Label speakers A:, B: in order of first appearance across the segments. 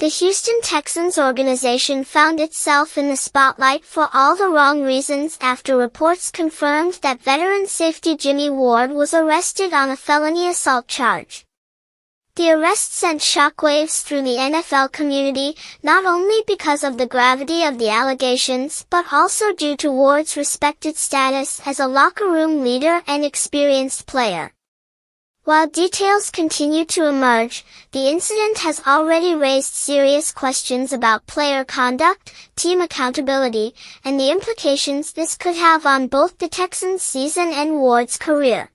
A: The Houston Texans organization found itself in the spotlight for all the wrong reasons after reports confirmed that veteran safety Jimmie Ward was arrested on a felony assault charge. The arrest sent shockwaves through the NFL community, not only because of the gravity of the allegations but also due to Ward's respected status as a locker room leader and experienced player. While details continue to emerge, the incident has already raised serious questions about player conduct, team accountability, and the implications this could have on both the Texans' season and Ward's career.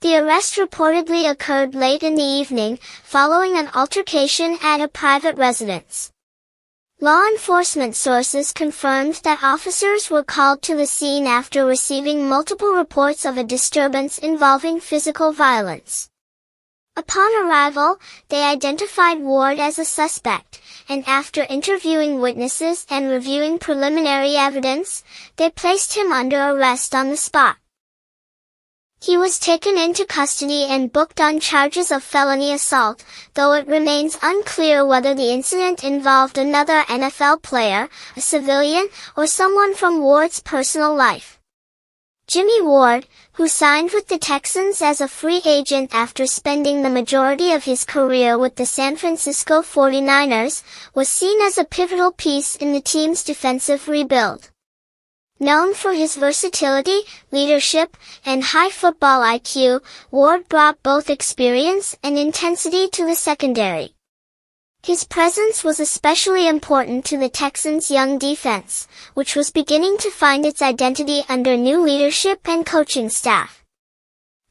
A: The arrest reportedly occurred late in the evening, following an altercation at a private residence. Law enforcement sources confirmed that officers were called to the scene after receiving multiple reports of a disturbance involving physical violence. Upon arrival, they identified Ward as a suspect, and after interviewing witnesses and reviewing preliminary evidence, they placed him under arrest on the spot. He was taken into custody and booked on charges of felony assault, though it remains unclear whether the incident involved another NFL player, a civilian, or someone from Ward's personal life. Jimmie Ward, who signed with the Texans as a free agent after spending the majority of his career with the San Francisco 49ers, was seen as a pivotal piece in the team's defensive rebuild. Known for his versatility, leadership, and high football IQ, Ward brought both experience and intensity to the secondary. His presence was especially important to the Texans' young defense, which was beginning to find its identity under new leadership and coaching staff.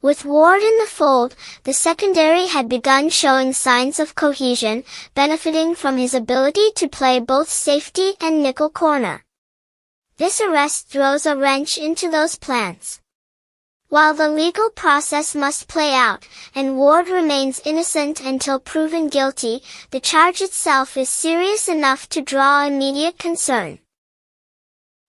A: With Ward in the fold, the secondary had begun showing signs of cohesion, benefiting from his ability to play both safety and nickel corner. This arrest throws a wrench into those plans. While the legal process must play out, and Ward remains innocent until proven guilty, the charge itself is serious enough to draw immediate concern.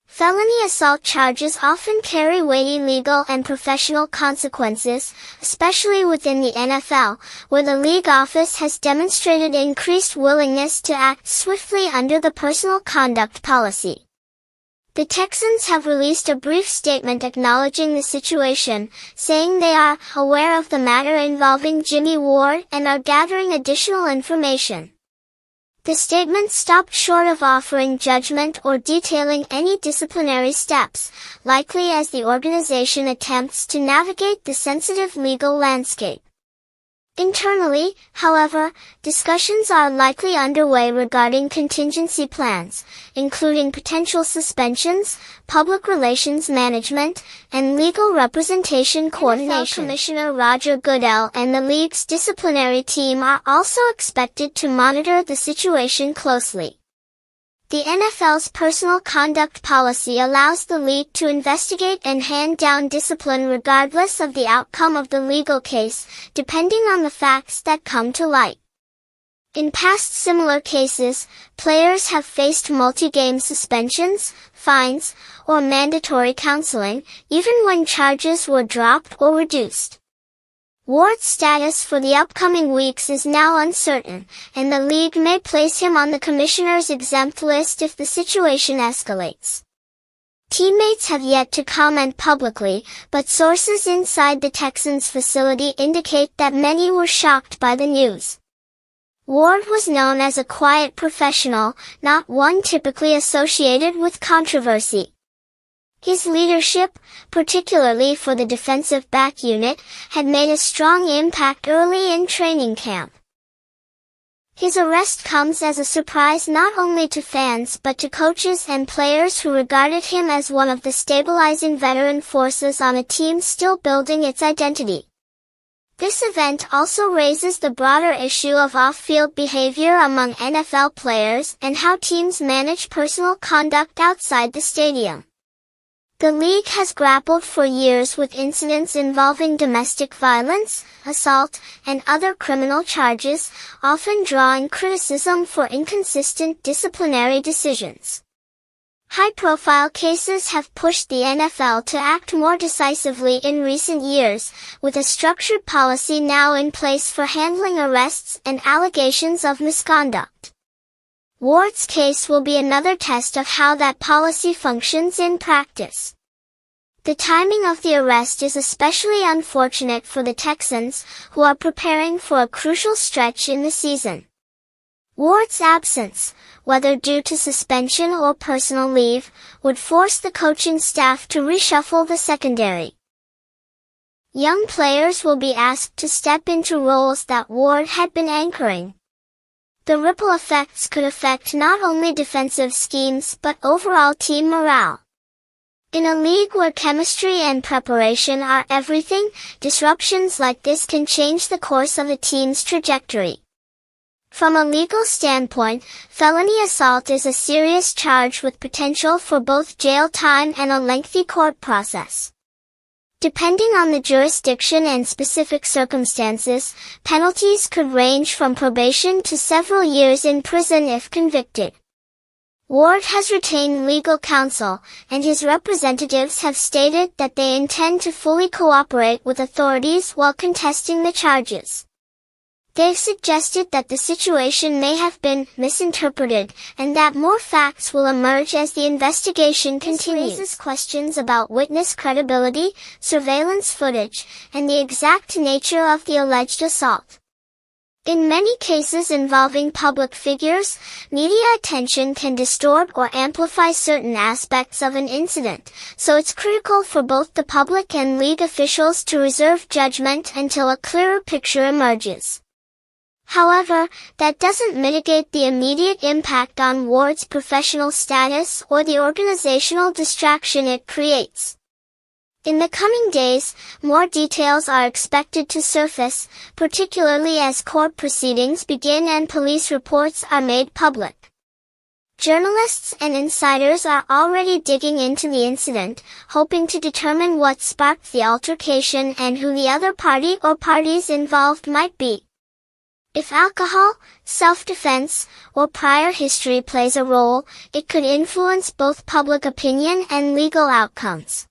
A: Felony assault charges often carry weighty legal and professional consequences, especially within the NFL, where the league office has demonstrated increased willingness to act swiftly under the personal conduct policy. The Texans have released a brief statement acknowledging the situation, saying they are aware of the matter involving Jimmie Ward and are gathering additional information. The statement stopped short of offering judgment or detailing any disciplinary steps, likely as the organization attempts to navigate the sensitive legal landscape. Internally, however, discussions are likely underway regarding contingency plans, including potential suspensions, public relations management, and legal representation coordination. NFL Commissioner Roger Goodell and the league's disciplinary team are also expected to monitor the situation closely. The NFL's personal conduct policy allows the league to investigate and hand down discipline regardless of the outcome of the legal case, depending on the facts that come to light. In past similar cases, players have faced multi-game suspensions, fines, or mandatory counseling, even when charges were dropped or reduced. Ward's status for the upcoming weeks is now uncertain, and the league may place him on the commissioner's exempt list if the situation escalates. Teammates have yet to comment publicly, but sources inside the Texans facility indicate that many were shocked by the news. Ward was known as a quiet professional, not one typically associated with controversy. His leadership, particularly for the defensive back unit, had made a strong impact early in training camp. His arrest comes as a surprise not only to fans but to coaches and players who regarded him as one of the stabilizing veteran forces on a team still building its identity. This event also raises the broader issue of off-field behavior among NFL players and how teams manage personal conduct outside the stadium. The league has grappled for years with incidents involving domestic violence, assault, and other criminal charges, often drawing criticism for inconsistent disciplinary decisions. High-profile cases have pushed the NFL to act more decisively in recent years, with a structured policy now in place for handling arrests and allegations of misconduct. Ward's case will be another test of how that policy functions in practice. The timing of the arrest is especially unfortunate for the Texans, who are preparing for a crucial stretch in the season. Ward's absence, whether due to suspension or personal leave, would force the coaching staff to reshuffle the secondary. Young players will be asked to step into roles that Ward had been anchoring. The ripple effects could affect not only defensive schemes but overall team morale. In a league where chemistry and preparation are everything, disruptions like this can change the course of a team's trajectory. From a legal standpoint, felony assault is a serious charge with potential for both jail time and a lengthy court process. Depending on the jurisdiction and specific circumstances, penalties could range from probation to several years in prison if convicted. Ward has retained legal counsel, and his representatives have stated that they intend to fully cooperate with authorities while contesting the charges. They've suggested that the situation may have been misinterpreted, and that more facts will emerge as the investigation continues. This raises questions about witness credibility, surveillance footage, and the exact nature of the alleged assault. In many cases involving public figures, media attention can distort or amplify certain aspects of an incident, so it's critical for both the public and league officials to reserve judgment until a clearer picture emerges. However, that doesn't mitigate the immediate impact on Ward's professional status or the organizational distraction it creates. In the coming days, more details are expected to surface, particularly as court proceedings begin and police reports are made public. Journalists and insiders are already digging into the incident, hoping to determine what sparked the altercation and who the other party or parties involved might be. If alcohol, self-defense, or prior history plays a role, it could influence both public opinion and legal outcomes.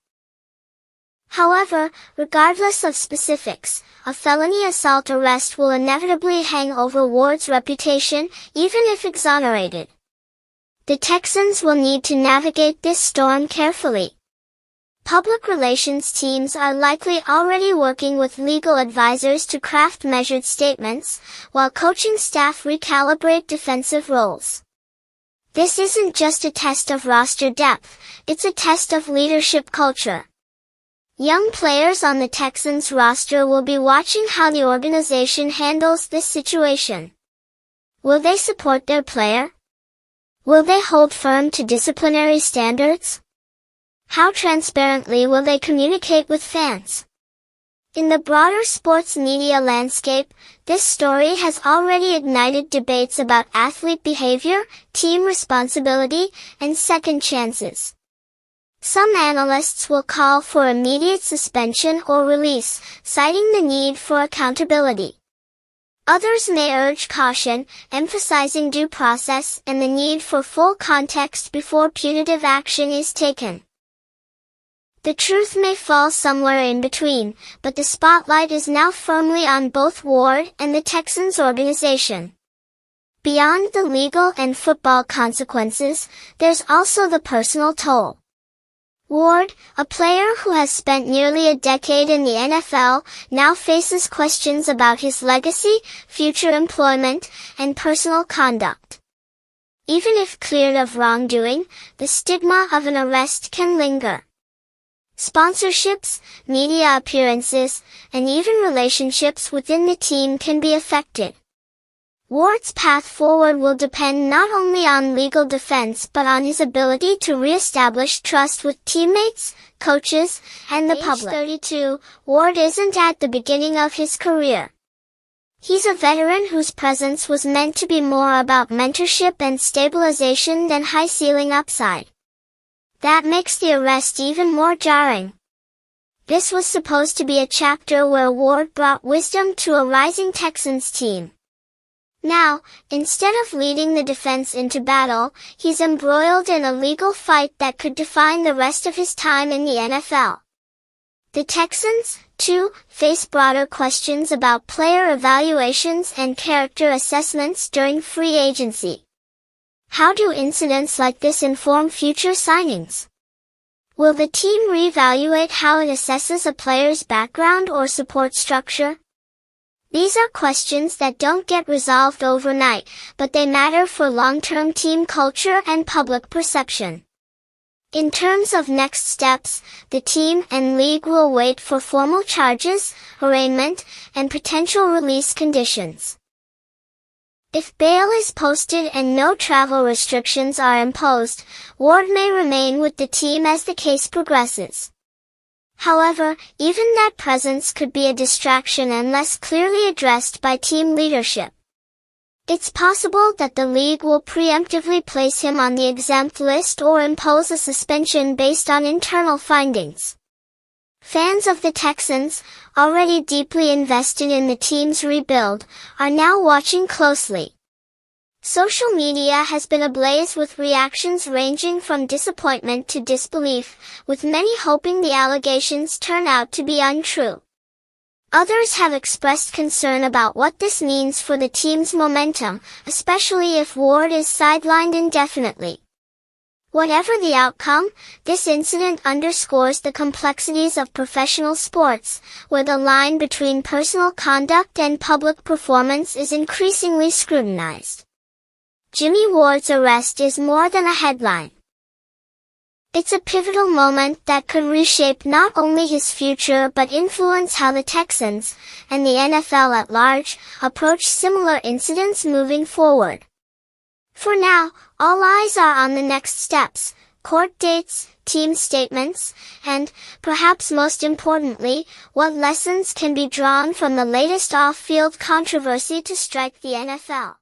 A: However, regardless of specifics, a felony assault arrest will inevitably hang over Ward's reputation, even if exonerated. The Texans will need to navigate this storm carefully. Public relations teams are likely already working with legal advisors to craft measured statements, while coaching staff recalibrate defensive roles. This isn't just a test of roster depth, it's a test of leadership culture. Young players on the Texans roster will be watching how the organization handles this situation. Will they support their player? Will they hold firm to disciplinary standards? How transparently will they communicate with fans? In the broader sports media landscape, this story has already ignited debates about athlete behavior, team responsibility, and second chances. Some analysts will call for immediate suspension or release, citing the need for accountability. Others may urge caution, emphasizing due process and the need for full context before punitive action is taken. The truth may fall somewhere in between, but the spotlight is now firmly on both Ward and the Texans organization. Beyond the legal and football consequences, there's also the personal toll. Ward, a player who has spent nearly a decade in the NFL, now faces questions about his legacy, future employment, and personal conduct. Even if cleared of wrongdoing, the stigma of an arrest can linger. Sponsorships, media appearances, and even relationships within the team can be affected. Ward's path forward will depend not only on legal defense but on his ability to re-establish trust with teammates, coaches, and the public. At age 32, Ward isn't at the beginning of his career. He's a veteran whose presence was meant to be more about mentorship and stabilization than high-ceiling upside. That makes the arrest even more jarring. This was supposed to be a chapter where Ward brought wisdom to a rising Texans team. Now, instead of leading the defense into battle, he's embroiled in a legal fight that could define the rest of his time in the NFL. The Texans, too, face broader questions about player evaluations and character assessments during free agency. How do incidents like this inform future signings? Will the team reevaluate how it assesses a player's background or support structure? These are questions that don't get resolved overnight, but they matter for long-term team culture and public perception. In terms of next steps, the team and league will wait for formal charges, arraignment, and potential release conditions. If bail is posted and no travel restrictions are imposed, Ward may remain with the team as the case progresses. However, even that presence could be a distraction unless clearly addressed by team leadership. It's possible that the league will preemptively place him on the exempt list or impose a suspension based on internal findings. Fans of the Texans, already deeply invested in the team's rebuild, are now watching closely. Social media has been ablaze with reactions ranging from disappointment to disbelief, with many hoping the allegations turn out to be untrue. Others have expressed concern about what this means for the team's momentum, especially if Ward is sidelined indefinitely. Whatever the outcome, this incident underscores the complexities of professional sports, where the line between personal conduct and public performance is increasingly scrutinized. Jimmie Ward's arrest is more than a headline. It's a pivotal moment that could reshape not only his future but influence how the Texans, and the NFL at large, approach similar incidents moving forward. For now, all eyes are on the next steps, court dates, team statements, and, perhaps most importantly, what lessons can be drawn from the latest off-field controversy to strike the NFL.